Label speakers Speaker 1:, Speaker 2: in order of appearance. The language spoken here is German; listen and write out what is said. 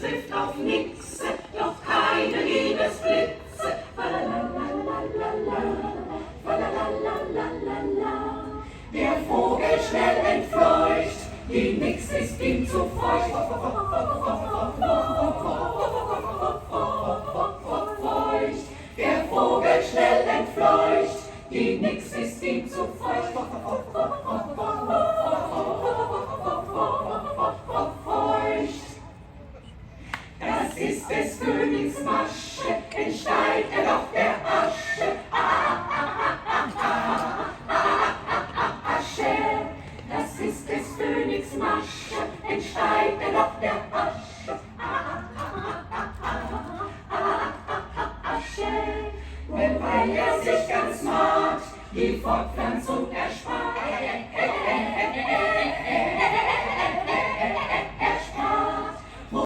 Speaker 1: trifft auf nix, doch keine Liebesblitze. Falalalalala, falalalalala. Der Vogel schnell entfleucht, die Nix ist ihm zu feucht. Der Vogel schnell entfleucht, die Nix ist ihm zu feucht. Das ist des Königs Masche, entsteigt er doch der Asche. Asche, das ist des Königs Masche, entsteigt er doch der Asche. Asche, weil er sich ganz mag, die Fortpflanzung